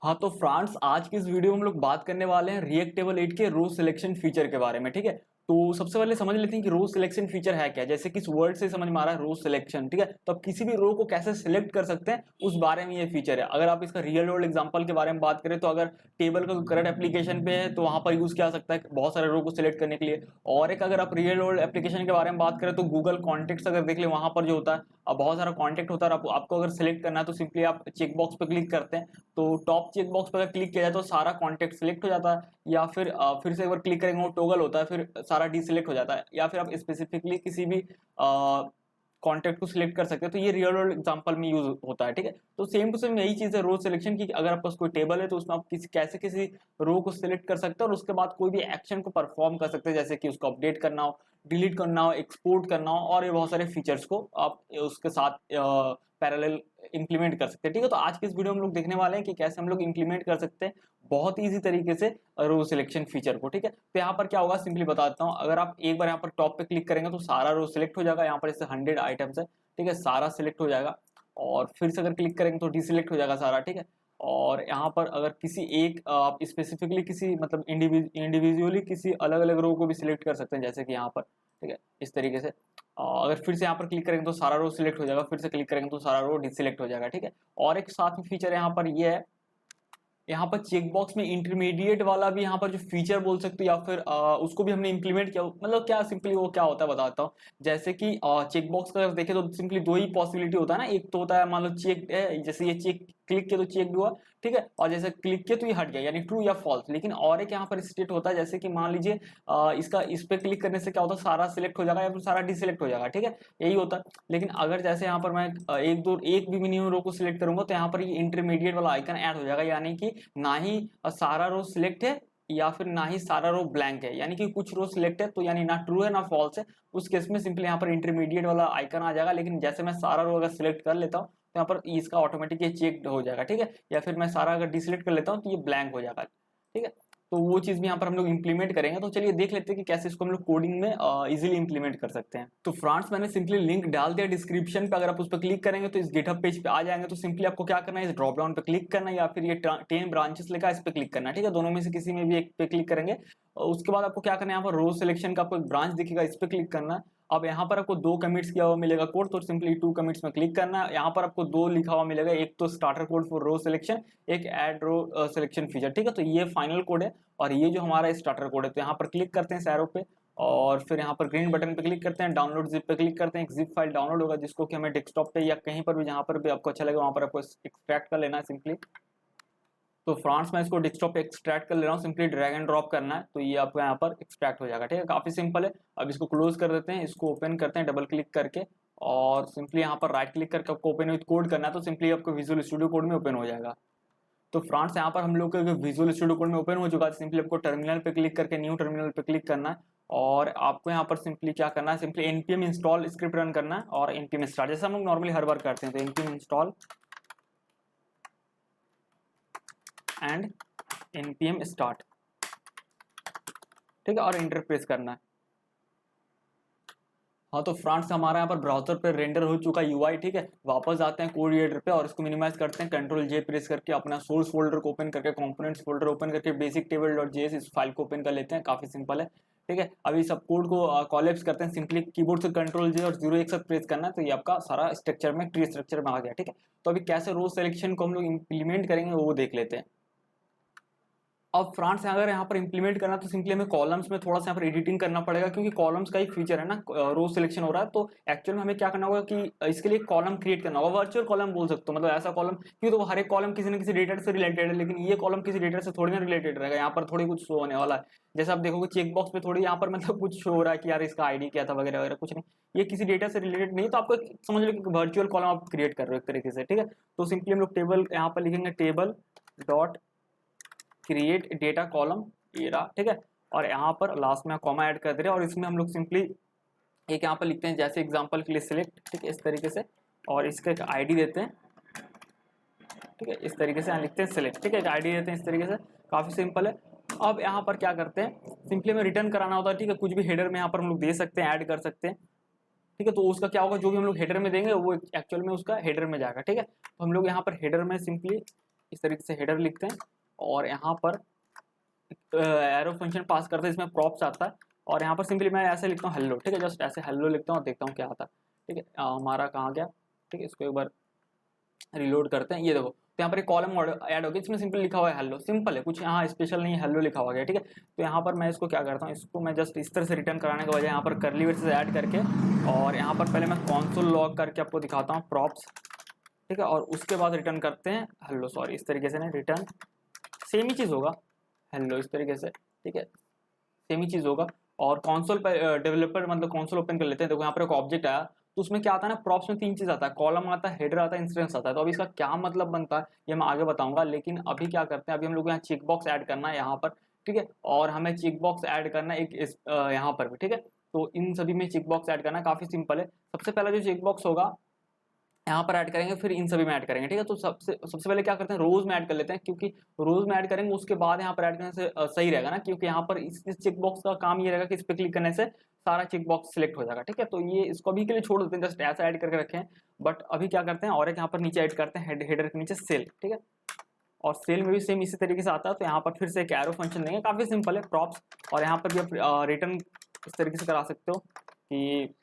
हाँ तो फ्रांस आज की इस वीडियो में हम लोग बात करने वाले हैं रिएक्ट टेबल 8 के रो सिलेक्शन फीचर के बारे में। ठीक है, तो सबसे पहले समझ लेते हैं कि रो सिलेक्शन फीचर है क्या। जैसे कि इस वर्ड से समझ में आ रहा है रो सिलेक्शन। ठीक है, तो आप किसी भी रो को कैसे सिलेक्ट कर सकते हैं उस बारे में ये फीचर है। अगर आप इसका रियल वर्ल्ड एग्जांपल के बारे में बात करें तो अगर टेबल का करंट एप्लीकेशन पे है तो वहां पर यूज किया जा सकता है बहुत सारे रो को सिलेक्ट करने के लिए। और एक अगर आप रियल वर्ल्ड एप्लीकेशन के बारे में बात करें तो गूगल कॉन्टेक्ट अगर देख ले वहां पर जो होता है अब बहुत सारा कॉन्टेक्ट होता है। आपको अगर सिलेक्ट करना है तो सिंपली आप चेक बॉक्स पे क्लिक करते हैं, तो टॉप चेक बॉक्स पर अगर क्लिक किया जाए तो सारा कॉन्टेक्ट सिलेक्ट हो जाता है, या फिर से एक बार क्लिक करेंगे वो टॉगल होता है, फिर सारा डीसिलेक्ट हो जाता है, या फिर आप स्पेसिफिकली किसी भी कॉन्टेक्ट को सिलेक्ट कर सकते हैं। तो ये रियल वर्ल्ड एग्जांपल में यूज होता है। ठीक है, तो सेम टू सेम यही चीज है रो सिलेक्शन की। अगर आपके पास कोई टेबल है तो उसमें आप किसी रो को सिलेक्ट कर सकते हैं और उसके बाद कोई भी एक्शन को परफॉर्म कर सकते हैं, जैसे कि उसको अपडेट करना हो, डिलीट करना हो, एक्सपोर्ट करना हो, और ये बहुत सारे फीचर्स को आप उसके साथ पैरेलल इंप्लीमेंट कर सकते हैं। ठीक है, तो आज के इस वीडियो में हम लोग देखने वाले हैं कि कैसे हम लोग इंप्लीमेंट कर सकते हैं बहुत इजी तरीके से रो सिलेक्शन फीचर को। ठीक है, तो यहाँ पर क्या होगा सिंपली बता देता हूँ। अगर आप एक बार यहाँ पर टॉप पे क्लिक करेंगे तो सारा रो सिलेक्ट हो जाएगा। यहाँ पर जैसे 100 आइटम्स है, ठीक है, सारा सिलेक्ट हो जाएगा। और फिर से अगर क्लिक करेंगे तो डिसिलेक्ट हो जाएगा सारा। ठीक है, और यहाँ पर अगर किसी एक आप स्पेसिफिकली किसी मतलब इंडिविजुअली किसी अलग अलग रो को भी सिलेक्ट कर सकते हैं, जैसे कि यहाँ पर। ठीक है, इस तरीके से अगर फिर से यहाँ पर क्लिक करेंगे तो सारा रो सिलेक्ट हो जाएगा, फिर से क्लिक करेंगे तो सारा रो डिसिलेक्ट हो जाएगा। ठीक है, और एक साथ में फीचर यहाँ पर ये है, यहाँ पर चेकबॉक्स में इंटरमीडिएट वाला भी यहाँ पर जो फीचर बोल सकते हो, या फिर उसको भी हमने इंप्लीमेंट किया। मतलब क्या सिंपली वो क्या होता है बताता हूँ। जैसे कि चेकबॉक्स का अगर देखें तो सिंपली दो ही पॉसिबिलिटी होता है ना। एक तो होता है मान लो चेक है, जैसे ये चेक क्लिक किया तो चेक हुआ, ठीक है, और जैसे क्लिक किया तो ये हट गया, यानी ट्रू या फॉल्स। लेकिन और एक यहाँ पर स्टेट होता है, जैसे कि मान लीजिए इस पे क्लिक करने से क्या होता है, सारा सिलेक्ट हो जाएगा या फिर सारा डिसिलेक्ट हो जाएगा। ठीक है, यही होता है। लेकिन अगर जैसे यहाँ पर मैं एक भी मिनिमम रो को सिलेक्ट करूंगा तो यहाँ पर ये इंटरमीडिएट वाला आइकन ऐड हो जाएगा, यानी कि ना ही सारा रो सिलेक्ट है या फिर ना ही सारा रो ब्लैंक है, यानी कि कुछ रो सिलेक्ट है तो यानी ना ट्रू है ना फॉल्स है। उस केस में सिंपली यहाँ पर इंटरमीडिएट वाला आइकन आ जाएगा। लेकिन जैसे मैं सारा रो अगर सिलेक्ट कर लेता हूँ तो यहाँ पर इसका ऑटोमेटिक ये चेक हो जाएगा। ठीक है, या फिर मैं सारा अगर डिसलेक्ट कर लेता हूँ तो ये ब्लैंक हो जाएगा। ठीक है, तो वो चीज भी यहाँ पर हम लोग इंप्लीमेंट करेंगे। तो चलिए देख लेते हैं कि कैसे इसको हम लोग कोडिंग में इजीली इंप्लीमेंट कर सकते हैं। तो फ्रेंड्स मैंने सिंपली लिंक डाल दिया डिस्क्रिप्शन पे, अगर आप उस पर क्लिक करेंगे तो इस गिटहब पेज पे आ जाएंगे। तो सिंपली आपको क्या करना है, इस ड्रॉप डाउन पे क्लिक करना है, या फिर ये 10 ब्रांचेस लिखा है इस पे क्लिक करना है। ठीक है, दोनों में से किसी में भी एक पे क्लिक करेंगे। उसके बाद आपको क्या करना है, यहाँ पर रो सिलेक्शन का आपको एक ब्रांच दिखेगा, इस पे क्लिक करना है। अब यहाँ पर आपको 2 कमिट्स किया हुआ मिलेगा कोड, तो सिंपली 2 कमिट्स में क्लिक करना है। यहाँ पर आपको 2 लिखा हुआ मिलेगा, एक तो starter code for row selection, एक ऐड रो सिलेक्शन फीचर। ठीक है, तो ये फाइनल कोड है और ये जो हमारा स्टार्टर कोड है। तो यहाँ पर क्लिक करते हैं इस एरो पे और फिर यहाँ पर ग्रीन बटन पे क्लिक करते हैं, डाउनलोड जिप पे क्लिक करते हैं। एक जिप फाइल डाउनलोड होगा जिसको कि हमें डेस्कटॉप पे या कहीं पर भी जहाँ पर भी आपको अच्छा लगे वहाँ पर आपको एक्सट्रैक्ट कर लेना है सिंपली। तो फ्रांस में इसको डेस्कटॉप पे एक्सट्रैक्ट कर ले रहा हूँ, सिंपली ड्रैग एंड ड्रॉप करना है तो ये आपको यहाँ पर एक्सट्रैक्ट हो जाएगा। ठीक है, काफी सिंपल है। अब इसको क्लोज कर देते हैं, इसको ओपन करते हैं डबल क्लिक करके, और सिंपली यहाँ पर राइट क्लिक करके आपको ओपन विद कोड करना है, तो सिंपली आपको विजुअल स्टूडियो कोड में ओपन हो जाएगा। तो फ्रांस यहाँ पर हम लोग का विजुअल स्टूडियो कोड में ओपन हो चुका है। सिंपली आपको टर्मिनल पे क्लिक करके न्यू टर्मिनल पे क्लिक करना है, और आपको यहाँ पर सिंपली क्या करना है, simply npm install script run करना है और npm स्टार्ट, जैसे हम लोग नॉर्मली हर बार करते हैं। तो npm install and npm start, ठीक है, और इंटर प्रेस करना है। हाँ तो फ्रंट से हमारा यहाँ पर ब्राउजर पे रेंडर हो चुका यूआई। ठीक है, वापस आते हैं कोड एडिटर पे और इसको मिनिमाइज करते हैं, कंट्रोल जे प्रेस करके अपना सोर्स फोल्डर को ओपन करके, कंपोनेंट्स फोल्डर ओपन करके बेसिक टेबल डॉट जेएस इस फाइल को ओपन कर लेते हैं। काफी सिंपल है। ठीक है, अभी सब कोड को कॉलेप्स करते हैं, सिंपली कीबोर्ड से कंट्रोल जे और 0 एक साथ प्रेस करना है, तो ये आपका सारा स्ट्रक्चर में ट्री स्ट्रक्चर में आ गया। ठीक है, तो अभी कैसे रो सिलेक्शन को हम लोग इंप्लीमेंट करेंगे वो देख लेते हैं। अब फ्रांस अगर यहाँ पर इंप्लीमेंट करना तो सिंपली हमें कॉलम्स में थोड़ा सा यहाँ पर एडिटिंग करना पड़ेगा, क्योंकि कॉलम्स का एक फीचर है ना, रो सिलेक्शन हो रहा है। तो एक्चुअल में हमें क्या करना होगा कि इसके लिए कॉलम क्रिएट करना होगा, वर्चुअल कॉलम बोल सकते हो, मतलब ऐसा कॉलम, क्योंकि तो हर एक कॉलम किसी न किसी डेटा से रिलेटेड है, लेकिन ये कॉलम किसी डेटा से थोड़ी ना रिलेटेड रहेगा। यहाँ पर थोड़ी कुछ शो होने वाला है, जैसे आप देखोगे चेक बॉक्स पे थोड़ी यहाँ पर मतलब कुछ शो हो रहा है कि यार इसका आईडी क्या था वगैरह वगैरह, कुछ नहीं, ये किसी डेटा से रिलेटेड नहीं। तो आपको समझ लो वर्चुअल कॉलम आप क्रिएट कर रहे हो एक तरीके से। ठीक है, तो सिंपली हम लोग टेबल यहाँ पर लिखेंगे, table dot create data column, ये रहा। ठीक है, और यहाँ पर लास्ट में कॉमा ऐड कर दे रहे हैं और इसमें हम लोग सिंपली एक यहाँ पर लिखते हैं जैसे एग्जांपल के लिए सिलेक्ट, ठीक है, इस तरीके से, और इसका एक आईडी देते हैं। ठीक है, इस तरीके से यहाँ लिखते हैं सिलेक्ट, ठीक है, एक आईडी देते हैं इस तरीके से। काफी सिंपल है। अब यहाँ पर क्या करते हैं, सिंपली हमें रिटर्न कराना होता है। ठीक है, कुछ भी हेडर में यहाँ पर हम लोग दे सकते हैं, ऐड कर सकते हैं। ठीक है, तो उसका क्या होगा, जो भी हम लोग हेडर में देंगे वो एक्चुअल में उसका हेडर में जाएगा। ठीक है, तो हम लोग यहाँ पर हेडर में सिंपली इस तरीके से हेडर लिखते हैं और यहाँ पर एरो फंक्शन पास करते हैं, इसमें प्रॉप्स आता है और यहाँ पर सिंपली मैं ऐसे लिखता हूँ हेलो, ठीक है, जस्ट ऐसे हेलो लिखता हूँ और देखता हूँ क्या आता है। ठीक है, हमारा कहाँ गया, ठीक है, इसको एक बार रिलोड करते हैं। ये देखो तो यहाँ पर एक कॉलम ऐड हो गया, इसमें सिंपल लिखा हुआ है हेलो, सिंपल है, कुछ यहाँ स्पेशल नहीं है, हेलो लिखा हुआ गया। ठीक है, तो यहाँ पर मैं इसको क्या करता हूँ, इसको मैं जस्ट इस तरह से रिटर्न कराने के बजाय यहाँ पर करली ब्रेसेस ऐड करके और यहाँ पर पहले मैं कॉन्सोल लॉग करके आपको दिखाता हूँ प्रॉप्स, ठीक है, और उसके बाद रिटर्न करते हैं हेलो, सॉरी इस तरीके से नहीं, रिटर्न सेम ही चीज़ होगा हेलो इस तरीके से, ठीक है, सेम ही चीज़ होगा। और कॉन्सोल पर डेवलपर मतलब कॉन्सोल ओपन कर लेते हैं। देखो यहाँ पर एक ऑब्जेक्ट आया, तो उसमें क्या आता है ना, प्रॉप्स में 3 चीज़ आता है, कॉलम आता है, हेडर आता है, इंस्टेंस आता है। तो अभी इसका क्या मतलब बनता है ये मैं आगे बताऊंगा, लेकिन अभी क्या करते हैं, अभी हम लोग यहाँ चेक बॉक्स ऐड करना है यहाँ पर, ठीक है, और हमें चेक बॉक्स ऐड करना है एक यहाँ पर भी, ठीक है। तो इन सभी में चेक बॉक्स ऐड करना काफ़ी सिंपल है। सबसे पहला जो चेक बॉक्स होगा यहाँ पर ऐड करेंगे, फिर इन सभी में ऐड करेंगे, ठीक है। तो सबसे पहले क्या करते हैं, रोज में ऐड कर लेते हैं, क्योंकि रोज में ऐड करेंगे उसके बाद यहाँ पर ऐड करने से सही रहेगा ना, क्योंकि यहाँ पर इस चेक बॉक्स का काम ये रहेगा कि इस पर क्लिक करने से सारा चेक बॉक्स सिलेक्ट हो जाएगा। ठीक है, तो ये इसको अभी के लिए छोड़ देते हैं, जस्ट ऐसा ऐड करके रखें। बट अभी क्या करते हैं, और एक यहाँ पर नीचे ऐड करते हैं हेडर के नीचे सेल, ठीक है, और सेल में भी सेम इसी तरीके से आता है। तो यहाँ पर फिर से एक एरो फंक्शन देंगे, काफी सिंपल है, प्रॉप्स, और यहाँ पर भी आप रिटर्न इस तरीके से करा सकते हो कि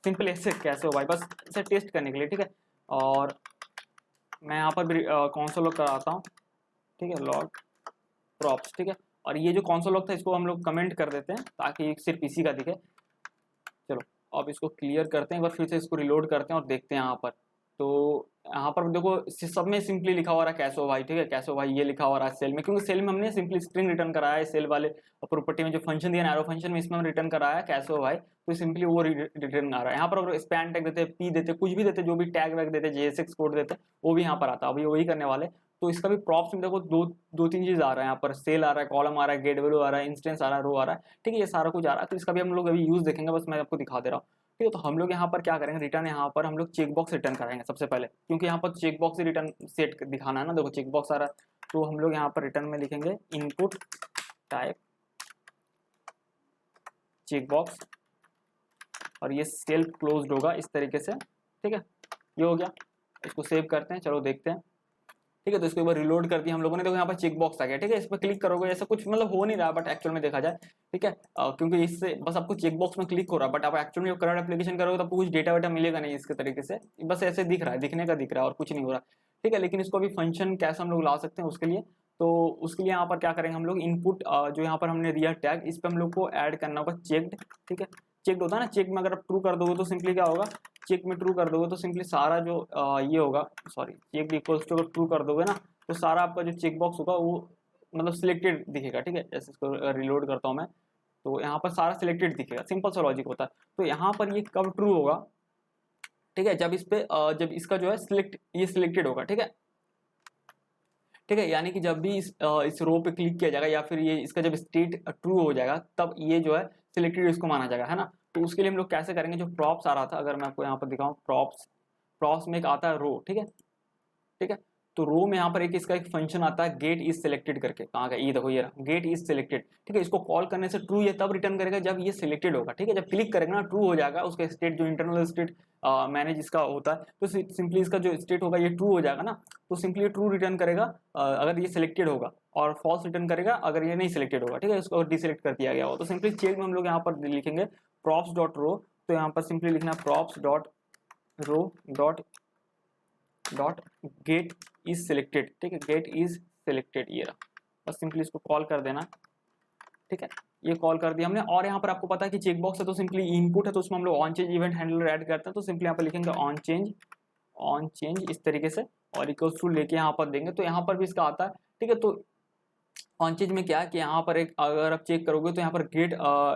सिंपल ऐसे कैसे हो भाई, बस इसे टेस्ट करने के लिए, ठीक है। और मैं यहाँ पर भी कॉन्सोल लॉग कराता हूँ, ठीक है, लॉग प्रॉप्स, ठीक है। और ये जो कॉन्सोल लॉग था इसको हम लोग कमेंट कर देते हैं ताकि सिर्फ इसी का दिखे। चलो अब इसको क्लियर करते हैं, एक बार फिर से इसको रिलोड करते हैं और देखते हैं यहाँ पर। तो यहाँ पर देखो सब में सिंपली लिखा हुआ रहा कैसो भाई, ठीक है, कैसो भाई ये लिखा हुआ रहा है सेल में, क्योंकि सेल में हमने सिंपली स्ट्रिंग रिटर्न कराया है, सेल वाले प्रॉपर्टी में जो फंक्शन दिया एरो फंक्शन में, इसमें हम रिटर्न कराया है कैसो भाई, तो सिंपली वो रिटर्न आ रहा है। यहाँ पर अगर स्पैन टैग देते, पी देते, कुछ भी देते, जो भी टैग वैग देते, JSX कोड देते, वो भी यहाँ पर आता है। अभी वही करने वाले। तो इसका भी प्रॉप्स में देखो दो तीन चीज आ रहा है, यहाँ पर सेल आ रहा है, कॉलम आ रहा है, गेट वैल्यू आ रहा है, इंस्टेंस आ रहा है, रो आ रहा है, ठीक है, ये सारा कुछ आ रहा है। तो इसका भी हम लोग अभी यूज देखेंगे, बस मैं आपको दिखा दे रहा हूँ। ठीक है, तो हम लोग यहाँ पर क्या करेंगे, रिटर्न यहाँ पर हम लोग चेक बॉक्स रिटर्न कराएंगे सबसे पहले, क्योंकि यहाँ पर चेक बॉक्स रिटर्न सेट दिखाना है ना। देखो चेक बॉक्स आ रहा है, तो हम लोग यहाँ पर रिटर्न में लिखेंगे इनपुट टाइप चेक बॉक्स, और ये सेल्फ क्लोज्ड होगा इस तरीके से, ठीक है, ये हो गया। इसको सेव करते हैं, चलो देखते हैं। ठीक है, तो इसको एक बार रिलोड कर दिया हम लोगों ने, देखो यहाँ पर चेक बॉक्स आ गया, ठीक है। इस पर क्लिक करोगे ऐसा कुछ मतलब हो नहीं रहा, बट एक्चुअल में देखा जाए, ठीक है, क्योंकि इससे बस आपको चेक बॉक्स में क्लिक हो रहा है, बट आप एक्चुअल में करंट एप्लीकेशन करोगे तो आपको कुछ डेटा वेटा मिलेगा नहीं इसके तरीके से, बस ऐसे दिख रहा है, दिखने का दिख रहा है और कुछ नहीं हो रहा। ठीक है, लेकिन इसको अभी फंक्शन कैसे हम लोग ला सकते हैं उसके लिए, तो उसके लिए यहाँ पर क्या करेंगे हम लोग, इनपुट जो यहाँ पर हमने दिया टैग, इस पर हम लोग को ऐड करना होगा चेक्ड, ठीक है। चेक होता है ना, चेक में अगर आप ट्रू कर दोगे तो सिंपली क्या होगा, चेक में ट्रू कर दोगे तो सिंपली सारा जो ये होगा, sorry check equals to true कर दोगे ना, तो सारा आपका जो चेक बॉक्स होगा वो मतलब सिलेक्टेड दिखेगा। ठीक है, जैसे इसको रिलोड करता हूँ मैं, तो यहाँ पर सारा सिलेक्टेड दिखेगा, सिंपल सा लॉजिक होता है। तो यहाँ पर ये कब ट्रू होगा, ठीक है, जब इस पे जब इसका जो है ये सिलेक्टेड होगा, ठीक है, ठीक है, यानी कि जब भी इस रो पे क्लिक किया जाएगा या फिर ये इसका जब स्टेट ट्रू हो जाएगा तब ये जो है सिलेक्टेड इसको माना जाएगा, है ना। तो उसके लिए हम लोग कैसे करेंगे, जो प्रॉप्स आ रहा था, अगर मैं आपको यहाँ पर दिखाऊं, प्रॉप्स में एक आता है रो, ठीक है, ठीक है, तो रो में यहाँ पर एक इसका एक फंक्शन आता है गेट इज सिलेक्टेड करके, कहाँ का, ये देखो ये रहा गेट इज सिलेक्टेड, ठीक है। इसको कॉल करने से ट्रू ये तब रिटर्न करेगा जब ये सिलेक्टेड होगा, ठीक है। जब क्लिक करेगा ना ट्रू हो जाएगा, उसका स्टेट जो इंटरनल स्टेट मैनेज इसका होता है, तो सिंपली इसका जो स्टेट होगा ये ट्रू हो जाएगा ना, तो सिंपली ट्रू रिटर्न करेगा अगर ये सिलेक्टेड होगा, और फॉल्स रिटर्न करेगा अगर ये नहीं सिलेक्टेड होगा, ठीक है, इसको डिसेलेक्ट कर दिया गया हो। तो सिंपली चेक में हम लोग यहाँ पर लिखेंगे प्रॉप्स डॉट रो, तो यहाँ पर सिंपली लिखना props dot row dot get is selected, ठीक है, गेट इज सिलेक्टेड, ये रहा, बस सिंपली इसको कॉल कर देना, ठीक है, ये कॉल कर दिया हमने। और यहाँ पर आपको पता है कि चेक बॉक्स है तो सिंपली इनपुट है, तो उसमें हम लोग on change event handler add करते हैं, तो सिंपली यहाँ पर लिखेंगे ऑन चेंज इस तरीके से, और इक्वल्स टू लेके यहाँ पर देंगे, तो यहाँ पर भी इसका आता है, ठीक है। तो ऑन चेंज में क्या है कि यहाँ पर एक अगर आप चेक करोगे तो यहाँ पर गेट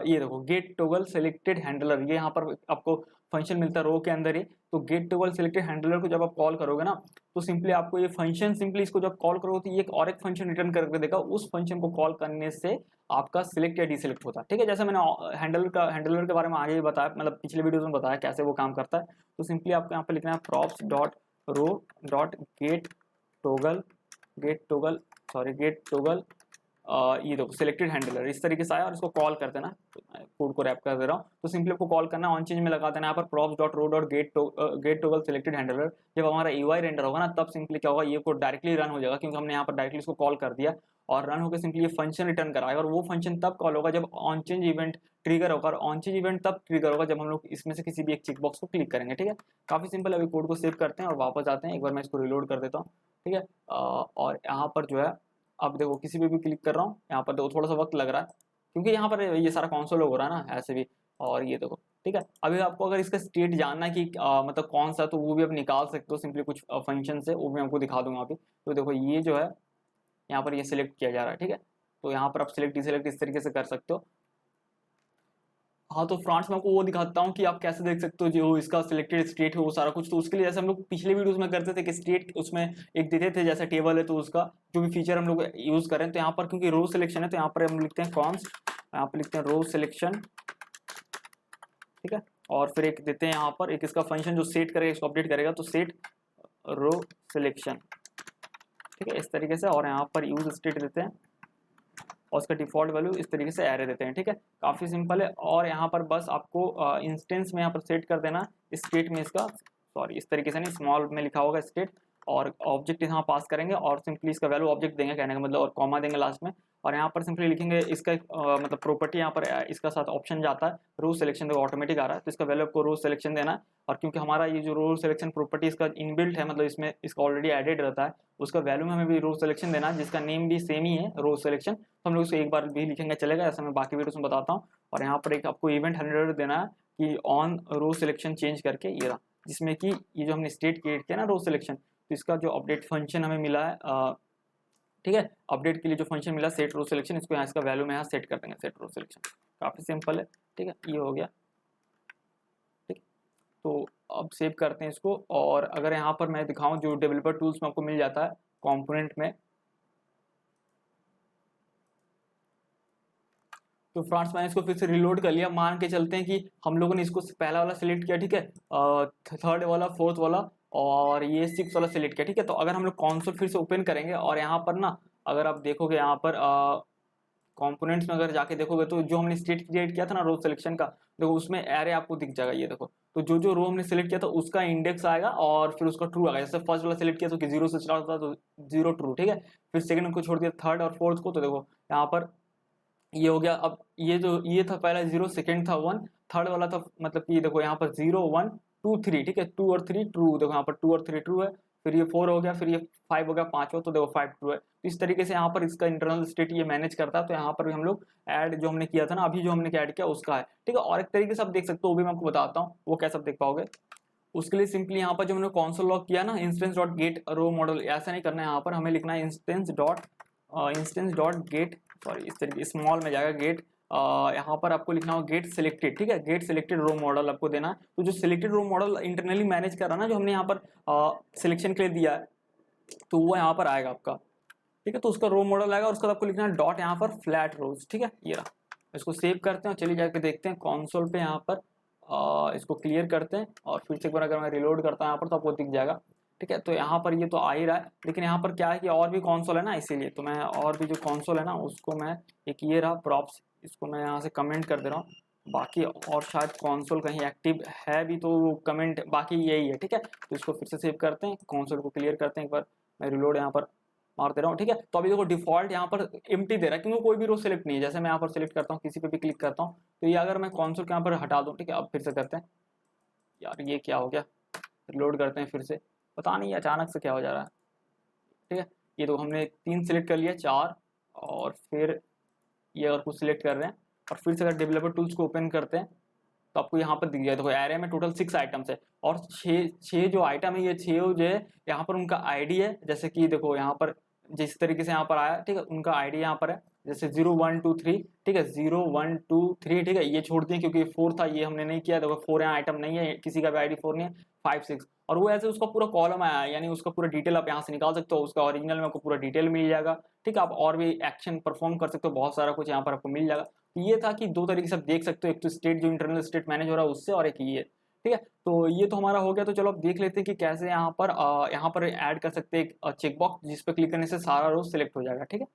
ये देखो गेट टोगल सिलेक्टेड हैंडलर, ये यहाँ पर आपको फंक्शन मिलता है रो के अंदर ही। तो गेट टोगल सिलेक्टेड हैंडलर को जब आप कॉल करोगे ना, तो सिंपली आपको ये फंक्शन सिंपली इसको जब कॉल करोगे तो ये एक और एक फंक्शन रिटर्न करके देगा, उस फंक्शन को कॉल करने से आपका सिलेक्ट या डिसिलेक्ट होता है, ठीक है। जैसे मैंने हैंडलर के बारे में आगे ही बताया, मतलब पिछले वीडियो में बताया कैसे वो काम करता है। तो सिंपली आपको यहाँ पर लिखना है props dot row dot get toggle ये देखो सिलेक्टेड हैंडलर इस तरीके से आया और इसको कॉल कर देना, कोड को रैप कर दे रहा हूँ। तो सिंपली आपको कॉल करना, ऑन चेंज में लगा देना यहाँ पर props dot row dot get toggle selected handler. जब हमारा यूआई रेंडर होगा ना तब सिंपली क्या होगा, ये कोड डायरेक्टली रन हो जाएगा क्योंकि हमने यहाँ पर डायरेक्टली इसको कॉल कर दिया और रन होकर सिंपली ये फंक्शन रिटर्न कराएगा। और वो फंक्शन तब कॉल होगा जब ऑन चेंज इवेंट ट्रिगर होगा, और ऑन चेंज इवेंट तब ट्रिगर होगा जब हम लोग इसमें से किसी भी एक चेक बॉक्स को क्लिक करेंगे। ठीक है, काफी सिंपल। अभी कोड को सेव करते हैं और वापस आते हैं, एक बार मैं इसको रिलोड कर देता हूँ। ठीक है, और यहाँ पर जो है अब देखो किसी पे भी क्लिक कर रहा हूँ, यहाँ पर देखो थोड़ा सा वक्त लग रहा है क्योंकि यहाँ पर ये सारा कंसोल हो रहा है ना ऐसे भी। और ये देखो ठीक है, अभी आपको अगर इसका स्टेट जानना है कि मतलब कौन सा, तो वो भी आप निकाल सकते हो सिंपली कुछ फंक्शन से, वो भी आपको दिखा दूंगा अभी। तो देखो ये जो है यहाँ पर ये सिलेक्ट किया जा रहा है। ठीक है, तो यहाँ पर आप सिलेक्ट डिसेलेक्ट इस तरीके से कर सकते हो। हाँ, तो फ्रंट में आपको वो दिखाता हूँ कि आप कैसे देख सकते हो जो इसका सिलेक्टेड स्टेट है वो सारा कुछ। तो उसके लिए जैसे हम लोग पिछले वीडियोस में करते थे कि स्टेट उसमें एक देते थे जैसे टेबल है, तो उसका जो भी फीचर हम लोग यूज करें, तो यहाँ पर क्योंकि रो सिलेक्शन है तो यहाँ पर हम लिखते हैं कॉन्स्ट, यहाँ पर लिखते हैं रो सिलेक्शन। ठीक है, और फिर एक देते हैं यहाँ पर एक इसका फंक्शन जो सेट करेगा, इसको अपडेट करेगा, तो सेट रो सिलेक्शन। ठीक है, इस तरीके से। और यहाँ पर यूज स्टेट देते हैं और उसका डिफॉल्ट वैल्यू इस तरीके से एरे देते हैं। ठीक है, काफ़ी सिंपल है। और यहाँ पर बस आपको इंस्टेंस में यहाँ पर सेट कर देना स्टेट में इसका, सॉरी इस तरीके से नहीं, स्मॉल में लिखा होगा स्टेट, और ऑब्जेक्ट यहाँ पास करेंगे और सिंपली इसका वैल्यू ऑब्जेक्ट देंगे कहने का मतलब, और कॉमा देंगे लास्ट में। और यहाँ पर सिंपली लिखेंगे इसका मतलब प्रॉपर्टी, यहाँ पर इसका साथ ऑप्शन जाता है रो सिलेक्शन, देखो ऑटोमेटिक आ रहा है, तो इसका वैल्यू आपको रो सिलेक्शन देना है। और क्योंकि हमारा ये जो रो सिलेक्शन प्रॉपर्टी इसका इनबिल्ट है, मतलब इसमें इसका ऑलरेडी एडेड रहता है, उसका वैल्यू में हमें भी रो सिलेक्शन देना है, जिसका नेम भी सेम ही है रो सिलेक्शन। तो हम लोग इसे एक बार भी लिखेंगे चलेगा, ऐसा मैं बाकी वीडियोस में बताता हूँ। और यहाँ पर एक आपको इवेंट हैंडलर देना है कि ऑन रो सिलेक्शन चेंज करके ये रहा, जिसमें कि ये जो हमने स्टेट क्रिएट किया ना रो सिलेक्शन, तो इसका जो अपडेट फंक्शन हमें मिला है, ठीक है, अपडेट के लिए जो फंक्शन मिला सेट रो सिलेक्शन, इसको यहाँ इसका वैल्यू में यहाँ सेट कर देंगे सेट रो सिलेक्शन। काफ़ी सिंपल है। ठीक है, ये हो गया। ठीक, तो अब सेव करते हैं इसको। और अगर यहाँ पर मैं दिखाऊं जो डेवलपर टूल्स में आपको मिल जाता है कंपोनेंट में, तो फ्रेंड्स मैंने इसको फिर से रिलोड कर लिया। मान के चलते हैं कि हम लोगों ने इसको पहला वाला सिलेक्ट किया, ठीक है, थर्ड वाला, फोर्थ वाला, और ये सिक्स वाला सिलेक्ट किया। ठीक है, तो अगर हम लोग कंसोल फिर से ओपन करेंगे और यहाँ पर ना अगर आप देखोगे यहाँ पर कंपोनेंट्स में अगर जाके देखोगे तो जो हमने स्टेट क्रिएट किया था ना रो सिलेक्शन का, देखो उसमें एरे आपको दिख जाएगा। ये देखो, तो जो जो रो हमने सिलेक्ट किया था उसका इंडेक्स आएगा और फिर उसका ट्रू आएगा। जैसे फर्स्ट वाला सिलेक्ट किया तो कि 0 से स्टार्ट होता तो 0 ट्रू। ठीक है, फिर सेकंड को छोड़ दिया, थर्ड और फोर्थ को, तो देखो यहाँ पर ये हो गया। अब ये जो ये था पहला 0, सेकंड था 1, थर्ड वाला था मतलब कि देखो यहाँ पर 0 1 2 3। ठीक है, 2 और 3 ट्रू, देखो यहाँ पर 2 और 3 ट्रू है, फिर ये 4 हो गया, फिर ये 5 हो गया, 5 हो, तो देखो 5 ट्रू है। तो इस तरीके से यहाँ पर इसका इंटरनल स्टेट ये मैनेज करता है। तो यहाँ पर भी हम लोग ऐड जो हमने किया था ना अभी, जो हमने ऐड किया उसका है। ठीक है, और एक तरीके से आप देख सकते हो, वो भी मैं आपको बताता हूँ वो कैसे आप देख पाओगे। उसके लिए सिंपली यहाँ पर जो हमने कंसोल लॉग किया ना इंस्टेंस डॉट गेट रो मॉडल, ऐसा नहीं करना है। यहाँ पर हमें लिखना है इंस्टेंस डॉट गेट, सॉरी इस तरीके स्मॉल में जाएगा गेट, यहाँ पर आपको लिखना होगा गेट सिलेक्टेड। ठीक है, गेट सिलेक्टेड रो मॉडल आपको देना है। तो जो सिलेक्टेड रो मॉडल इंटरनली मैनेज कर रहा है ना, जो हमने यहाँ पर सिलेक्शन के लिए दिया है, तो वो यहाँ पर आएगा आपका। ठीक है, तो उसका रो मॉडल आएगा और उसका आपको लिखना है डॉट यहाँ पर फ्लैट रोज। ठीक है, ये रहा। इसको सेव करते हैं और चलिए जाके देखते हैं कंसोल पे। यहाँ पर इसको क्लियर करते हैं और फिर से एक बार अगर मैं रिलोड करता हूँ यहाँ पर तो आपको दिख जाएगा। ठीक है, तो यहाँ पर ये तो आ ही रहा है, लेकिन यहाँ पर क्या है कि और भी कंसोल है ना, इसीलिए तो मैं और भी जो कंसोल है ना उसको मैं एक ये रहा प्रॉप्स, इसको मैं यहाँ से कमेंट कर दे रहा हूँ। बाकी और शायद कंसोल कहीं एक्टिव है भी तो कमेंट बाकी यही है। ठीक है, तो इसको फिर से सेव करते हैं, कंसोल को क्लियर करते हैं, एक बार मैं रिलोड यहाँ पर मार दे रहा हूँ। ठीक है, तो अभी देखो डिफॉल्ट यहाँ पर एम्प्टी दे रहा है क्योंकि कोई भी रो सिलेक्ट नहीं है। जैसे मैं यहाँ पर सिलेक्ट करता हूँ, किसी पे भी क्लिक करता हूँ, तो ये अगर मैं कंसोल के यहाँ पर हटा दूँ, ठीक है, अब फिर से करते हैं। यार ये क्या हो गया, रिलोड करते हैं फिर से, पता नहीं अचानक से क्या हो जा रहा है। ठीक है, ये तो हमने 3 सिलेक्ट कर लिया, 4, और फिर ये अगर कुछ सिलेक्ट कर रहे हैं और फिर से अगर डेवलपर टूल्स को ओपन करते हैं तो आपको यहाँ पर दिख जाए। देखो एरे में टोटल 6 आइटम्स है और 6 जो आइटम है, ये 6 जो है यहाँ पर उनका आईडी है। जैसे कि देखो यहाँ पर जिस तरीके से यहाँ पर आया, ठीक है, उनका आईडी यहाँ पर है, जैसे 0 1 2 3। ठीक है, 0 1 2 3। ठीक है, ये छोड़ दिए क्योंकि 4 था, ये हमने नहीं किया। देखो 4 यहाँ आइटम नहीं है, किसी का भी आईडी 4 नहीं है, 5 6, और वो ऐसे उसका पूरा कॉलम आया है, यानी उसका पूरा डिटेल आप यहाँ से निकाल सकते हो। उसका ओरिजिनल में आपको पूरा डिटेल मिल जाएगा। ठीक है, आप और भी एक्शन परफॉर्म कर सकते हो, बहुत सारा कुछ यहाँ पर आपको मिल जाएगा। ये था कि 2 तरीके से आप देख सकते हो, एक तो स्टेट जो इंटरनल स्टेट मैनेज हो रहा है उससे, और एक ये। ठीक है, तो ये तो हमारा हो गया। तो चलो अब देख लेते हैं कि कैसे यहाँ पर ऐड कर सकते हैं एक चेकबॉक्स जिस पर क्लिक करने से सारा रो सिलेक्ट हो जाएगा। ठीक है,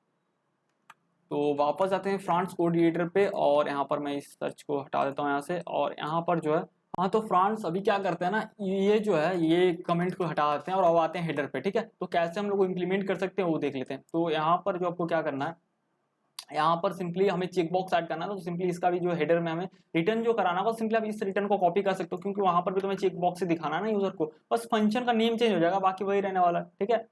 तो वापस आते हैं फ्रांस कोड एडिटर पे, और यहाँ पर मैं इस सर्च को हटा देता हूँ यहाँ से, और यहाँ पर जो है, हाँ तो फ्रांस अभी क्या करते हैं ना, ये जो है ये कमेंट को हटा देते हैं और अब आते हैं हेडर पे, ठीक है। तो कैसे हम लोग इम्प्लीमेंट कर सकते हैं वो देख लेते हैं। तो यहाँ पर जो आपको क्या करना है, यहाँ पर सिंपली हमें चेक बॉक्स ऐड करना है, तो सिंपली इसका भी जो हेडर में हमें रिटर्न जो कराना होगा, सिंपली आप इस रिटर्न को कॉपी कर सकते हो, क्योंकि वहां पर भी तुम्हें चेक बॉक्स से दिखाना है ना यूजर को, बस फंक्शन का नेम चेंज हो जाएगा, बाकी वही रहने वाला है, ठीक है।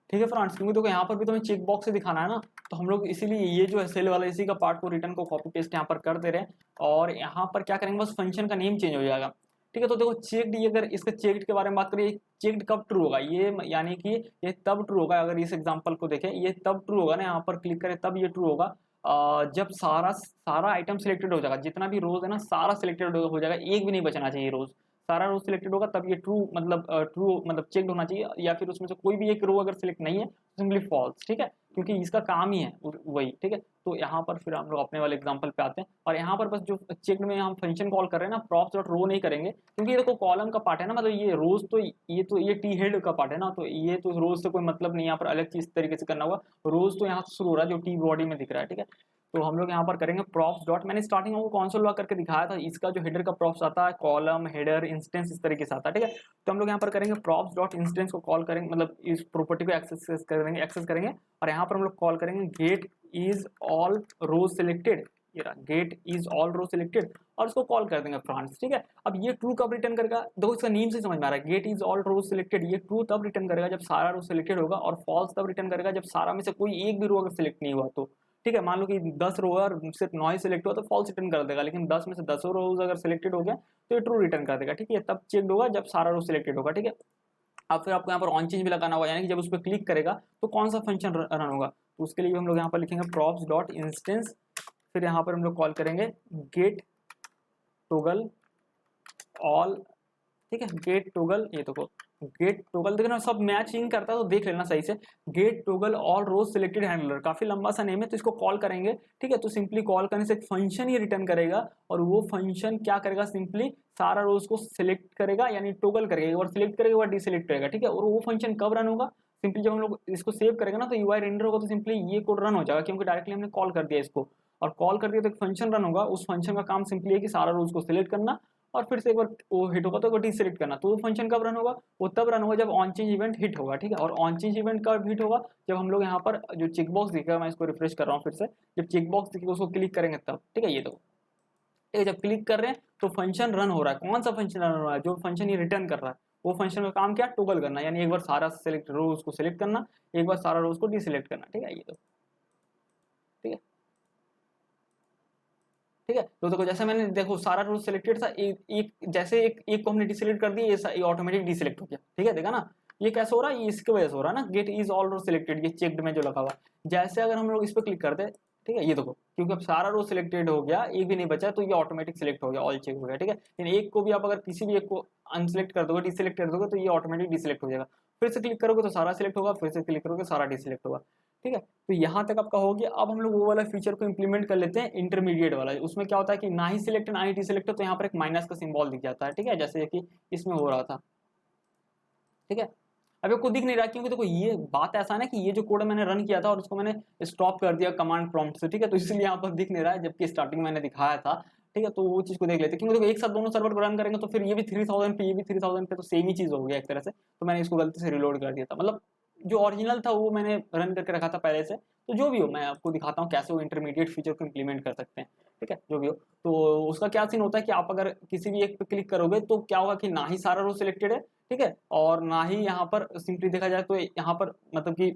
ठीक है फ्रेंड्स, क्योंकि देखो यहाँ पर भी तुम्हें चेक बॉक्स से दिखाना है ना, तो हम लोग इसीलिए ये जो है सेल वाला इसी का पार्ट को रिटर्न को कॉपी पेस्ट यहाँ पर कर दे रहे हैं, और यहाँ पर क्या करेंगे, बस फंक्शन का नेम चेंज हो जाएगा, ठीक है। तो देखो चेक्ड, ये अगर इसके चेक्ड के बारे में बात करें, चेक्ड कब ट्रू होगा, ये यानी कि ये तब ट्रू होगा, अगर इस एग्जांपल को देखें, ये तब ट्रू होगा ना, यहाँ पर क्लिक करें तब ये ट्रू होगा जब सारा सारा आइटम सिलेक्टेड हो जाएगा, जितना भी रोज है ना सारा सिलेक्टेड हो जाएगा, एक भी नहीं बचना चाहिए रोज, सारा रो सिलेक्टेड होगा तब ये ट्रू मतलब चेक्ड होना चाहिए, या फिर उसमें से कोई भी एक रो अगर सिलेक्ट नहीं है तो सिंपली फॉल्स, ठीक है, क्योंकि इसका काम ही है वही, ठीक है। तो यहाँ पर फिर हम लोग अपने वाले एग्जांपल पे आते हैं, और यहाँ पर बस जो चेक्ड में हम फंक्शन कॉल कर रहे हैं ना, प्रॉप्स डॉट रो नहीं करेंगे, क्योंकि ये देखो कॉलम का पार्ट है ना, मतलब ये रोज तो ये टी हेड का पार्ट है ना, तो ये तो रोज से कोई मतलब नहीं, यहाँ पर अलग चीज तरीके से करना होगा, रोज तो यहाँ से शुरू हो रहा है जो टी बॉडी में दिख रहा है, ठीक है। तो हम लोग यहाँ पर करेंगे प्रॉप्स डॉट, मैंने स्टार्टिंग में कॉन्सोल लॉग करके दिखाया था, इसका जो हेडर का प्रॉप्स आता है, कॉलम हेडर इंस्टेंस इस तरीके से आता है, ठीक है। तो हम लोग यहाँ पर करेंगे प्रॉप्स डॉट इंस्टेंस को कॉल करेंगे, मतलब इस प्रॉपर्टी को एक्सेस करेंगे, और यहाँ पर हम लोग कॉल करेंगे get is all rows selected, ये रहा get is all row selected, और उसको कॉल कर देंगे फ्रांस, ठीक है। अब ये ट्रू कब रिटर्न करेगा, देखो इसका नेम से समझ में आ रहा है, get is all row selected, ये ट्रू तब रिटर्न करेगा जब सारा रो सिलेक्टेड होगा, और फॉल्स तब रिटर्न करेगा जब सारा में से कोई एक भी रो अगर सिलेक्ट नहीं हुआ तो, ठीक है। मान लो कि 10 रो और सिर्फ 9 ही सिलेक्ट हुआ तो फॉल्स रिटर्न कर देगा, लेकिन 10 में से 10 रोज अगर सिलेक्टेड हो गया तो ये ट्रू रिटर्न कर देगा, ठीक है। तब चेक होगा जब सारा रो सिलेक्टेड होगा, ठीक है। अब फिर आपको यहाँ पर ऑन चेंज भी लगाना होगा, यानी कि जब उस पर क्लिक करेगा तो कौन सा फंक्शन रन होगा, तो उसके लिए हम लोग यहाँ पर लिखेंगे प्रॉप्स डॉट इंस्टेंस, फिर यहाँ पर हम लोग कॉल करेंगे गेट टोगल ऑल, ठीक है, गेट टोगल, ये देखो गेट टोगल, देखना सब मैचिंग करता है तो देख लेना सही से, gate toggle all rows selected handler, काफी लंबा सा नेम है, तो इसको कॉल करेंगे, ठीक है। तो सिंपली कॉल करने से एक फंक्शन ही रिटर्न करेगा, और वो फंक्शन क्या करेगा, सिंपली सारा रोज को सिलेक्ट करेगा, यानी टोगल करेगा, एक बार सिलेक्ट करेगा एक बार डिसिलेक्ट करेगा, ठीक है। और वो फंक्शन कब रन होगा, सिंपली जब हम लोग इसको सेव करेंगे ना, तो यूआई रेंडर होगा तो सिंपली ये कोड रन हो जाएगा, क्योंकि डायरेक्टली हमने कॉल कर दिया इसको, और कॉल कर दिया तो एक फंक्शन रन होगा, उस फंक्शन का काम सिंपली है कि सारा रोज को सिलेक्ट करना, और फिर से एक बार वो हिट होगा तो एक बार डिसेलेक्ट करना, तो वो फंक्शन कब रन होगा, वो तब रन होगा जब ऑन चेंज इवेंट हिट होगा, ठीक है। और ऑन चेंज इवेंट कब हिट होगा, जब हम लोग यहाँ पर जो चेक बॉक्स दिखेगा, मैं इसको रिफ्रेश कर रहा हूँ फिर से, जब चेक बॉक्स दिखेगा उसको क्लिक करेंगे तब, ठीक है। ये तो ठीक है, जब क्लिक कर रहे हैं तो फंक्शन रन हो रहा है, कौन सा फंक्शन रन हो रहा है, जो फंक्शन ये रिटर्न कर रहा है, वो फंक्शन का काम क्या, टोगल करना, यानी एक बार सारा सेलेक्ट रो उसको सिलेक्ट करना, एक बार सारा रो उसको डिसेलेक्ट करना, ठीक है। ये तो ठीक है, ठीक है। तो देखो जैसे मैंने देखो सारा रोज सिलेक्टेड था, जैसे एक को हमने डिसेलेक्ट कर दिया, ये ऑटोमेटिक डिसेलेक्ट हो गया, ठीक है। देखा ना ये कैसे हो रहा है, ये इसकी वजह से हो रहा है ना, get is all rows selected, ये चेक्ड में जो लगा हुआ, जैसे अगर हम लोग इस पर क्लिक करते, ठीक है, ये देखो क्योंकि अब सारा रो सिलेक्टेड हो गया, एक भी नहीं बचा, तो ये ऑटोमेटिक सिलेक्ट हो गया, ऑल चेक हो गया, ठीक है। लेकिन एक को भी आप अगर किसी भी एक को अनसिलेक्ट कर दोगे, डिसेलेक्ट कर दोगे, तो ये ऑटोमेटिक डिसेलेक्ट हो जाएगा, फिर से क्लिक करोगे तो सारा सिलेक्ट होगा, फिर से क्लिक करोगे सारा डिसेलेक्ट होगा, ठीक है। तो यहाँ तक आपका हो गया। अब हम लोग वो वाला फीचर को इंप्लीमेंट कर लेते हैं, इंटरमीडिएट वाला, उसमें क्या होता है कि ना ही सिलेक्ट ना ही डिसेलेक्ट, तो यहाँ पर एक माइनस का सिंबल दिख जाता है, ठीक है, जैसे कि इसमें हो रहा था, ठीक है। अब आपको दिख नहीं रहा, क्योंकि देखो ये बात ऐसा है ना कि ये जो कोड मैंने रन किया था और उसको मैंने स्टॉप कर दिया कमांड प्रॉम्प्ट से, ठीक है, तो इसलिए यहाँ पर दिख नहीं रहा है, जबकि स्टार्टिंग मैंने दिखाया था, ठीक है। तो वो चीज को देख लेते हैं, क्योंकि देखो एक साथ दोनों सर्वर को रन करेंगे तो फिर ये भी 3000 पे, ये भी 3000 पे, तो सेम ही चीज हो गया एक तरह से, तो मैंने इसको गलती से रिलोड कर दिया था, मतलब जो ओरिजिनल था वो मैंने रन करके रखा था पहले से, तो जो भी हो मैं आपको दिखाता हूँ कैसे वो इंटरमीडिएट फीचर को इंप्लीमेंट कर सकते हैं, ठीक है, जो भी हो। तो उसका क्या सीन होता है कि आप अगर किसी भी एक पे क्लिक करोगे तो क्या होगा कि ना ही सारा रो सिलेक्टेड है, ठीक है, और ना ही यहाँ पर सिंपली देखा जाए तो यहाँ पर मतलब कि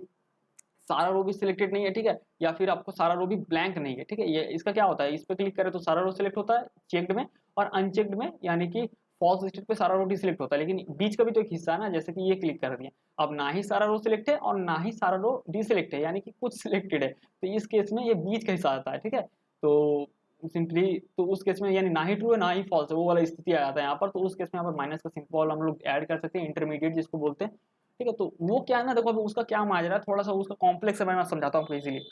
सारा रो भी सिलेक्टेड नहीं है, ठीक है, या फिर आपको सारा रो भी ब्लैंक नहीं है, ठीक है। ये इसका क्या होता है, इस पे क्लिक करें तो सारा रो सिलेक्ट होता है चेक्ड में, और अनचेक्ड में यानी कि फॉल्स स्टेट पे सारा रो डिसेलेक्ट होता है, लेकिन बीच का भी तो एक हिस्सा है ना, जैसे कि ये क्लिक कर दिया, अब ना ही सारा रो सिलेक्ट है और ना ही सारा रो डिसेलेक्ट है, यानी कि कुछ सिलेक्टेड है, तो इस केस में ये बीच का हिस्सा आता है, ठीक है। तो सिंपली तो उस केस में यानी ना ही ट्रू है ना ही फॉल्स है, वो वाला स्थिति आ जाता है यहाँ पर, तो उस केस में यहाँ पर माइनस का सिंबल हम लोग ऐड कर सकते हैं, इंटरमीडिएट जिसको बोलते हैं, ठीक है। तो वो क्या है ना, देखो अभी उसका क्या माजरा है, थोड़ा सा उसका कॉम्प्लेक्स है, मैं समझाता हूँ इजीली।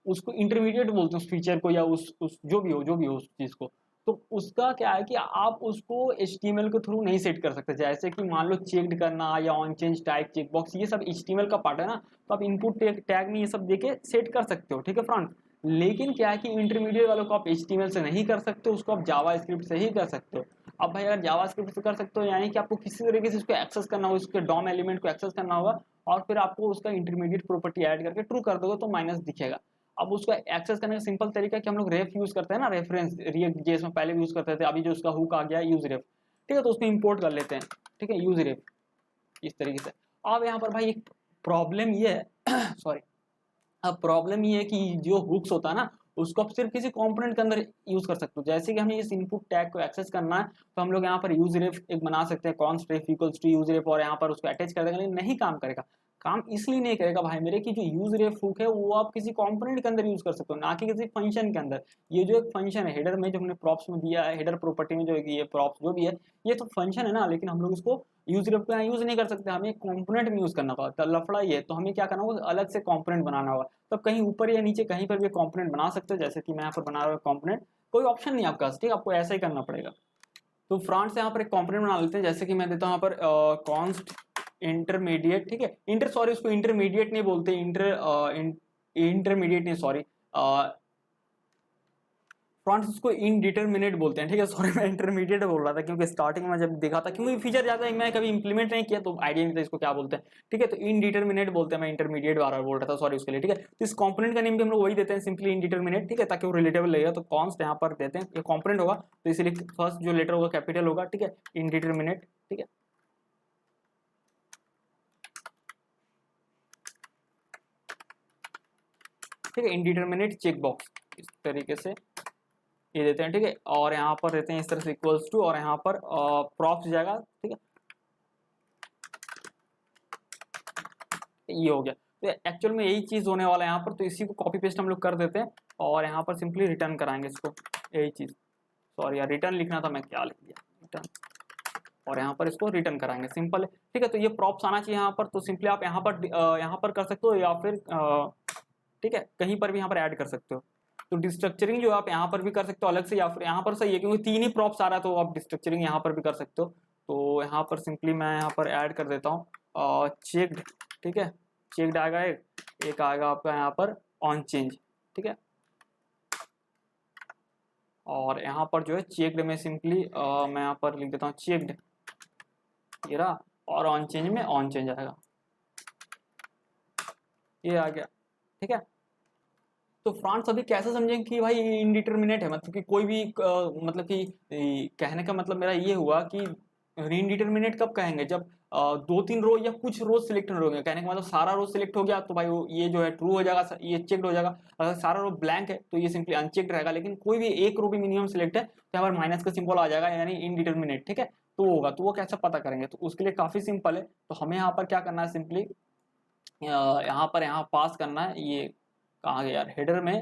उसको इंटरमीडिएट बोलते हैं उस फीचर को, या उस जो भी हो उस चीज को। तो उसका क्या है कि आप उसको HTML के थ्रू नहीं सेट कर सकते। जैसे कि मान लो चेक्ड करना या ऑन चेंज टाइप चेकबॉक्स, ये सब HTML का पार्ट है ना, तो आप इनपुट टैग में ये सब देके सेट कर सकते हो, ठीक है फ्रेंड। लेकिन क्या है कि इंटरमीडिएट वालों को आप HTML से नहीं कर सकते, उसको आप जावास्क्रिप्ट से ही कर सकते हो। अब भाई अगर जावास्क्रिप्ट से कर सकते हो यानी कि आपको किसी तरीके से उसको एक्सेस करना होगा, उसके डॉम एलिमेंट को एक्सेस करना होगा, और फिर आपको उसका इंटरमीडिएट प्रॉपर्टी ऐड करके ट्रू कर दोगे तो माइनस दिखेगा। अब उसको एक्सेस करने का सिंपल तरीका कि हम लोग रेफ यूज करते हैं ना, रेफरेंस रिएक्ट जेएस में पहले भी यूज करते थे, अभी जो उसका हुक आ गया यूज रेफ, ठीक है, तो उसको इंपोर्ट कर लेते हैं, ठीक है, यूज रेफ इस तरीके से। अब यहाँ पर भाई एक प्रॉब्लम ये है सॉरी, अब प्रॉब्लम ये है कि जो हुक्स होता है ना, उसको आप सिर्फ किसी कंपोनेंट के अंदर यूज कर सकते हो। जैसे कि हमें इस इनपुट टैग को एक्सेस करना है तो हम लोग यहाँ पर यूज रेफ एक बना सकते हैं, const ref equals to use ref, और यहाँ पर उसको अटैच कर देंगे, लेकिन नहीं काम करेगा। काम इसलिए नहीं करेगा भाई मेरे कि जो यूज रेफ हुक है वो आप किसी कंपोनेंट के अंदर यूज कर सकते हो, ना कि किसी फंक्शन के अंदर। ये जो एक फंक्शन है हेडर में, जो हमने प्रॉप्स में दिया है, हेडर प्रॉपर्टी में जो ये प्रॉप्स जो भी है, ये तो फंक्शन है ना, लेकिन हम लोग इसको यूज रेफ का यूज नहीं कर सकते, हमें कंपोनेंट में यूज करना पड़ता है। लफड़ा ये है, तो हमें क्या करना होगा, अलग से कंपोनेंट बनाना होगा। तो कहीं ऊपर या नीचे कहीं पर भी कंपोनेंट बना सकते हो, जैसे कि मैं यहाँ पर बना रहा हूँ कंपोनेंट, कोई ऑप्शन नहीं आपका, ठीक है, आपको ऐसा ही करना पड़ेगा। तो फ्रंट से यहाँ पर एक कंपोनेंट बना लेते हैं, जैसे कि मैं देता हूँ यहाँ पर कॉन्स्ट इंटरमीडिएट, ठीक है, सॉरी उसको इंटरमीडिएट नहीं बोलते, इंटरमीडिएट नहीं, सॉरी फ्रंट उसको इनडिटरमिनेट बोलते हैं, ठीक है, सॉरी मैं इंटरमीडिएट बोल रहा था क्योंकि स्टार्टिंग में जब देखा था, क्योंकि फीचर ज़्यादा मैं कभी इंप्लीमेंट नहीं किया तो आइडिया नहीं था इसको क्या बोलते हैं, ठीक है, तो इनडिटरमिनेट बोलते हैं, मैं इंटरमीडिएट बार बार बोल रहा था, सॉरी उसके लिए, ठीक है। तो इस कॉम्पोनेंट का नेम भी हम लोग वही देते हैं, सिंपली इनडिटरमिनेट, ठीक है, ताकि वो रिलेटेबल लगेगा। तो कॉन्स्ट यहाँ पर देते हैं, ये कॉम्पोनेंट होगा तो इसलिए फर्स्ट जो लेटर होगा कैपिटल होगा, ठीक है, इनडिटरमिनेट, ठीक है। ठीक है, इनडिटरमिनेट चेक बॉक्स इस तरीके से ये देते हैं, ठीक है, और यहाँ पर देते हैं इस तरह से इक्वल्स टू, और यहाँ पर प्रॉप्स जाएगा, ठीक है, ये हो गया। तो एक्चुअल में यही चीज होने वाला है यहाँ पर, तो इसी को कॉपी पेस्ट हम लोग कर देते हैं और यहाँ पर सिंपली रिटर्न कराएंगे इसको, यही चीज, सॉरी यार रिटर्न लिखना था, मैं क्या लिख दिया, रिटर्न, और यहाँ पर इसको रिटर्न कराएंगे, सिंपल है, ठीक है। तो ये प्रॉप्स आना चाहिए यहाँ पर, तो सिंपली आप यहाँ पर कर सकते हो, या फिर ठीक है कहीं पर भी यहाँ पर ऐड कर सकते हो। तो डिस्ट्रक्चरिंग जो आप यहाँ पर भी कर सकते हो अलग से, या फिर यहाँ पर सही है क्योंकि तीन ही प्रॉप्स आ रहा है, तो आप डिस्ट्रक्चरिंग यहाँ पर भी कर सकते हो। तो यहाँ पर सिंपली मैं यहाँ पर ऐड कर देता हूँ चेक्ड, ठीक है, चेक्ड आएगा एक आएगा आपका यहाँ पर ऑन चेंज, ठीक है, और यहाँ पर जो है चेक्ड में सिंपली मैं यहाँ पर लिख देता हूँ चेक्ड, ये रहा, और ऑन चेंज में ऑन चेंज आएगा, ये आ गया, ठीक है। तो फ्रांस अभी कैसे समझेंगे कि भाई इनडिटरमिनेट है, मतलब कि कोई भी मतलब कि कहने का मतलब मेरा ये हुआ कि इनडिटरमिनेट कब कहेंगे, जब दो तीन रो या कुछ रो सिलेक्ट हो गए, कहने का मतलब सारा रो सिलेक्ट हो गया तो भाई ये जो है ट्रू हो जाएगा, ये चेक्ड हो जाएगा। अगर सारा रो ब्लैंक है तो ये सिंपली अनचेक्ड रहेगा, लेकिन कोई भी एक रो भी मिनिमम सिलेक्ट है तो यहाँ पर माइनस का सिंबल आ जाएगा, यानी इनडिटरमिनेट, ठीक है। तो होगा, तो वो कैसे पता करेंगे, तो उसके लिए काफी सिंपल है। तो हमें यहाँ पर क्या करना है, सिंपली यहाँ पास करना है, ये कहाँ गया यार, हेडर में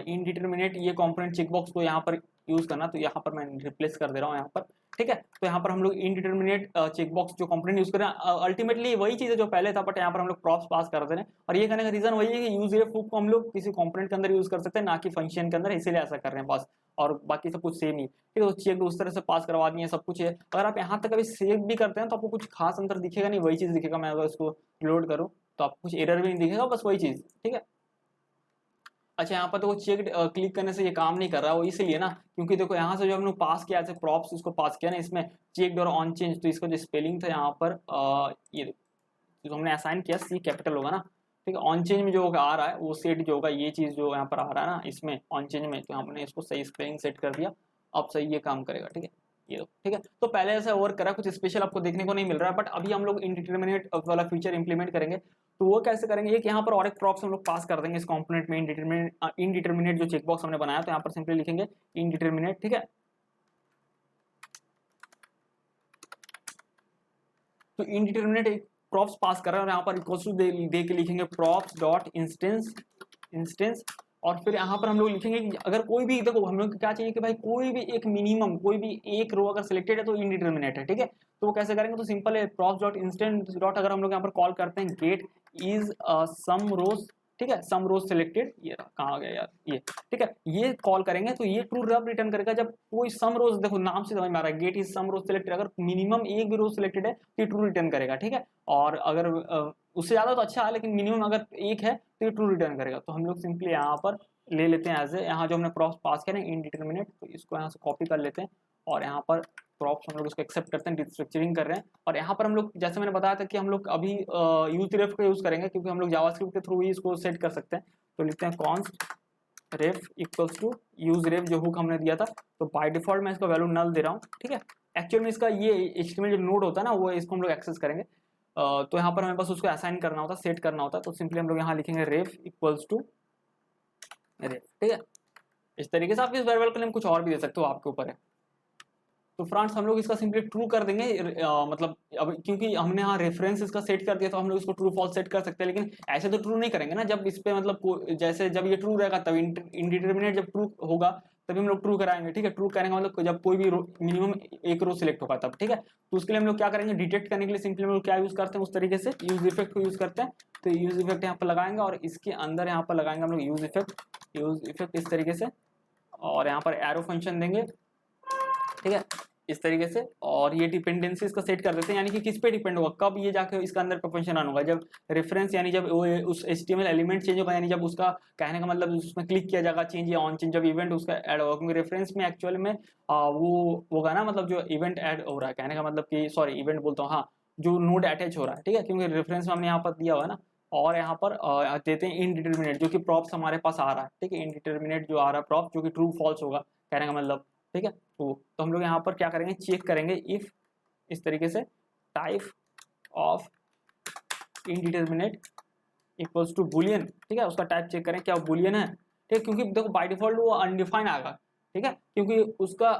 इनडिटरमिनेट ये कंपोनेंट चेकबॉक्स को यहाँ पर यूज करना, तो यहाँ पर मैं रिप्लेस कर दे रहा हूँ यहाँ पर, ठीक है। तो यहाँ पर हम लोग इनडिटरमिनेट चेकबॉक्स जो कंपोनेंट यूज कर रहे हैं, अल्टीमेटली वही चीज है जो पहले था, बट यहाँ पर हम लोग प्रॉप्स पास कर दे रहे हैं, और ये करने का रीजन वही है कि यूज रेफ को हम लोग किसी कंपोनेंट के अंदर यूज कर सकते हैं, ना कि फंक्शन के अंदर, इसीलिए ऐसा कर रहे हैं बस, और बाकी सब कुछ सेम ही, ठीक है। तो चेक उस तरह से पास करवा दिए, सब कुछ है। अगर आप यहाँ तक अभी सेव भी करते हैं तो आपको कुछ खास अंतर दिखेगा नहीं, वही चीज दिखेगा। मैं अगर इसको लोड करूँ तो आपको कुछ एरर भी नहीं दिखेगा, बस वही चीज, ठीक है। अच्छा, यहाँ पर देखो चेक क्लिक करने से ये काम नहीं कर रहा, वो इसलिए ना क्योंकि देखो यहाँ से जो हमने पास किया, ऐसे प्रॉप्स उसको पास किया ना, इसमें चेक और ऑन चेंज, तो इसका जो स्पेलिंग था यहाँ पर ये जो हमने असाइन किया सी कैपिटल होगा ना, ठीक है। ऑन चेंज में जो आ रहा है वो सेट जो होगा, ये चीज जो यहाँ पर आ रहा है ना इसमें ऑन चेंज में, तो हमने इसको सही स्पेलिंग सेट कर दिया, अब सही ये काम करेगा, ठीक है। ये लो, ठीक है। तो पहले ऐसा वर्क करा, कुछ स्पेशल आपको देखने को नहीं मिल रहा है, बट अभी हम लोग इनडिटरमिनेट वाला फीचर इंप्लीमेंट करेंगे। तो वो कैसे करेंगे, एक यहाँ पर और एक प्रॉप्स हम लोग पास कर देंगे इस कंपोनेंट में, इनडिटरमिनेट जो चेकबॉक्स हमने बनाया, तो यहाँ पर सिंपली लिखेंगे इनडिटरमिनेट, ठीक है। तो इनडिटरमिनेट एक प्रॉप्स पास कर रहे हैं, और यहाँ पर इक्वल टू दे के लिखेंगे प्रॉप्स डॉट इंस्टेंस, और फिर यहाँ पर हम लोग लिखेंगे कि अगर कोई भी, देखो हम लोग क्या चाहिए कि भाई कोई भी एक मिनिमम, कोई भी एक रो अगर सिलेक्टेड है तो इनडिटरमिनेट है, ठीक है। तो वो कैसे करेंगे, तो सिंपल है प्रॉप्स डॉट इंस्टेंस डॉट, अगर हम लोग यहाँ पर कॉल करते हैं गेट इज सम रोज ठीक है, सम रोज सिलेक्टेड, ये कहाँ गया यार ये, ठीक है, ये कॉल करेंगे तो ये ट्रू रब रिटर्न करेगा जब कोई सम रोज, देखो नाम से समझ में आ रहा है get is some rows selected, अगर मिनिमम एक भी रोज सिलेक्टेड है तो ये ट्रू रिटर्न करेगा, ठीक है, और अगर उससे ज्यादा तो अच्छा है लेकिन मिनिमम अगर एक है तो ये ट्रू रिटर्न करेगा। तो हम लोग सिंपली यहाँ पर ले लेते हैं एज ए, यहाँ जो हमने प्रॉप्स पास किया ना इनडिटरमिनेट, तो इसको यहाँ से कॉपी कर लेते हैं और यहाँ पर प्रॉप्स हम लोग उसको एक्सेप्ट करते हैं, डिस्ट्रक्चरिंग कर रहे हैं, और यहाँ पर हम लोग जैसे मैंने बताया था कि हम लोग अभी यूज रेफ का यूज करेंगे क्योंकि हम लोग जावास्क्रिप्ट के थ्रू ही इसको सेट कर सकते हैं। तो लिखते हैं const ref equals to use ref, जो हुक हमने दिया था, तो बाय डिफॉल्ट मैं इसका वैल्यू नल दे रहा हूँ, ठीक है। एक्चुअल में इसका ये HTML जो नोड होता है ना वो इसको हम लोग एक्सेस करेंगे, तो यहाँ पर हमें बस उसको असाइन करना होता है, सेट करना होता है, तो सिंपली हम लोग यहाँ लिखेंगे रेफ इक्वल्स टू रेफ, ठीक है। इस तरीके से आप इस वेरिएबल का नेम कुछ और भी दे सकते हो, आपके ऊपर है। तो फ्रेंड्स हम लोग इसका सिंपली ट्रू कर देंगे, मतलब अब क्योंकि हमने यहाँ रेफरेंस इसका सेट कर दिया तो हम लोग इसको ट्रू फॉल्स सेट कर सकते हैं, लेकिन ऐसे तो ट्रू नहीं करेंगे ना, जब इस पे मतलब जैसे जब ये ट्रू रहेगा तब इंडिटरमिनेट जब ट्रू होगा तभी हम लोग ट्रू कराएंगे, ठीक है। ट्रू करेंगे मतलब जब कोई भी मिनिमम एक रो सिलेक्ट होगा तब, ठीक है। तो उसके लिए हम लोग क्या करेंगे, डिटेक्ट करने के लिए सिंपली हम लोग क्या यूज करते हैं उस तरीके से यूज इफेक्ट को यूज करते हैं। तो यूज इफेक्ट यहाँ पर लगाएंगे और इसके अंदर यहाँ पर लगाएंगे हम लोग यूज इफेक्ट इस तरीके से, और यहाँ पर एरो फंक्शन देंगे, ठीक है, इस तरीके से, और ये डिपेंडेंसी इसका सेट कर देते हैं, यानी कि किस पे डिपेंड होगा, कब ये जाके इसका अंदर पे फंक्शन रन होगा, जब रेफरेंस यानी जब उस HTML एलिमेंट चेंज होगा, यानी जब उसका कहने का मतलब उसमें क्लिक किया जाएगा चेंज या ऑन चेंज, जब इवेंट उसका ऐड होगा, क्योंकि रेफरेंस में एक्चुअल में वो होगा ना, मतलब जो इवेंट ऐड हो रहा है, कहने का मतलब कि सॉरी इवेंट बोलता हूँ, हाँ, जो नोड अटैच हो रहा है, ठीक है, क्योंकि रेफरेंस में हमने यहाँ पर दिया हुआ है ना, और यहाँ पर देते हैं इनडिटरमिनेट, जो कि प्रॉप्स हमारे पास आ रहा है, ठीक है, इनडिटरमिनेट जो आ रहा है प्रॉप, जो कि ट्रू फॉल्स होगा कहने का मतलब, ठीक है। तो हम लोग यहाँ पर क्या करेंगे, चेक करेंगे इफ इस तरीके से type of indeterminate equals to boolean, ठीक है, उसका टाइप चेक करें क्या बुलियन है, ठीक है, क्योंकि देखो बाय डिफॉल्ट वो अनडिफाइन आएगा, ठीक है, क्योंकि उसका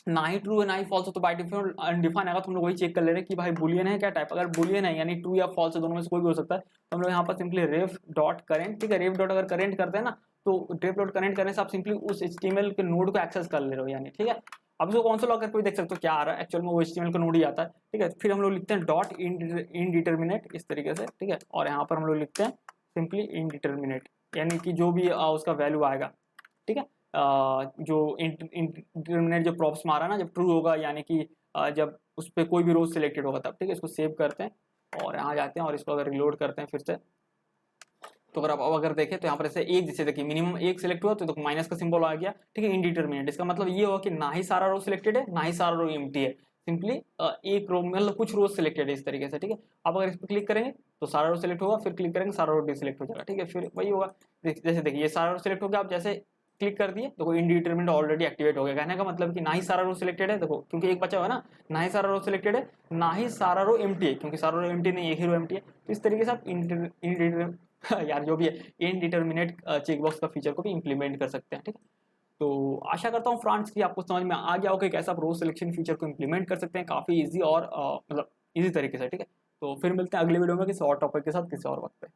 ना ही ट्रू है ना ही फॉल्स है, तो बाय डिफॉल्ट अनडिफाइन आएगा, तो हम लोग वही चेक कर ले रहे हैं कि भाई बुलियन है क्या टाइप, अगर बुलियन है यानी ट्रू या फॉल्स है, दोनों में से कोई भी हो सकता है, तो हम लोग यहाँ पर सिंपली रेफ डॉट करेंट, ठीक है, रेफ डॉट अगर करेंट करते हैं ना, तो रेफ डॉट करेंट करने से आप सिंपली उस HTML के नोड को एक्सेस कर ले रहे हो, यानी ठीक है। अब इसको कौन सा लॉग करके भी देख सकते हो क्या आ रहा है, एक्चुअल में वो HTML का नोड ही आता है, ठीक है। फिर हम लोग लिखते हैं डॉट इनडिटरमिनेट इस तरीके से, ठीक है, और यहाँ पर हम लोग लिखते हैं सिंपली इनडिटरमिनेट, यानी कि जो भी उसका वैल्यू आएगा, ठीक है, जो इंडिटरमिनेट जो प्रॉप्स मारा ना, जब ट्रू होगा यानी कि जब उस पर कोई भी रोज सिलेक्टेड होगा तब, ठीक है। इसको सेव करते हैं और यहाँ जाते हैं और इसको अगर रिलोड करते हैं फिर से, तो अगर आप अगर देखें तो यहाँ पर ऐसे एक, जैसे देखिए मिनिमम एक सिलेक्ट हुआ तो माइनस का सिंबल आ गया, ठीक है, इनडिटरमिनेट, इसका मतलब ये होगा कि ना ही सारा रो सिलेक्टेड है ना ही सारा रो एम्प्टी है, सिंपली एक रो मतलब कुछ रोज सिलेक्टेड है इस तरीके से, ठीक है। अब अगर इस पर क्लिक करेंगे तो सारा रो सिलेक्ट होगा, फिर क्लिक करेंगे सारा रो डिसिलेक्ट हो जाएगा, ठीक है, फिर वही होगा, जैसे देखिए ये सारा रो सिलेक्ट हो गया, आप जैसे क्लिक कर दिए तो इनडिटरमिनेट ऑलरेडी एक्टिवेट हो गया, कहने का मतलब कि ना ही सारा रो सिलेक्टेड है, देखो क्योंकि एक बचा हुआ है ना, ना ही सारा रो सिलेक्टेड है ना ही सारा रो एम्प्टी है, क्योंकि सारा रो एम्प्टी नहीं, एक ही रो एम्प्टी है, तो इस तरीके से आप यार जो भी है इनडिटरमिनेट चेकबॉक्स का फीचर को भी इंप्लीमेंट कर सकते हैं, ठीक है। तो आशा करता हूँ फ्रेंड्स कि आपको समझ में आ गया होगा कि कैसे आप रो सिलेक्शन फीचर को इंप्लीमेंट कर सकते हैं काफ़ी इजी और मतलब इजी तरीके से, ठीक है। तो फिर मिलते हैं अगले वीडियो में किसी और टॉपिक के साथ किसी और वक्त पे।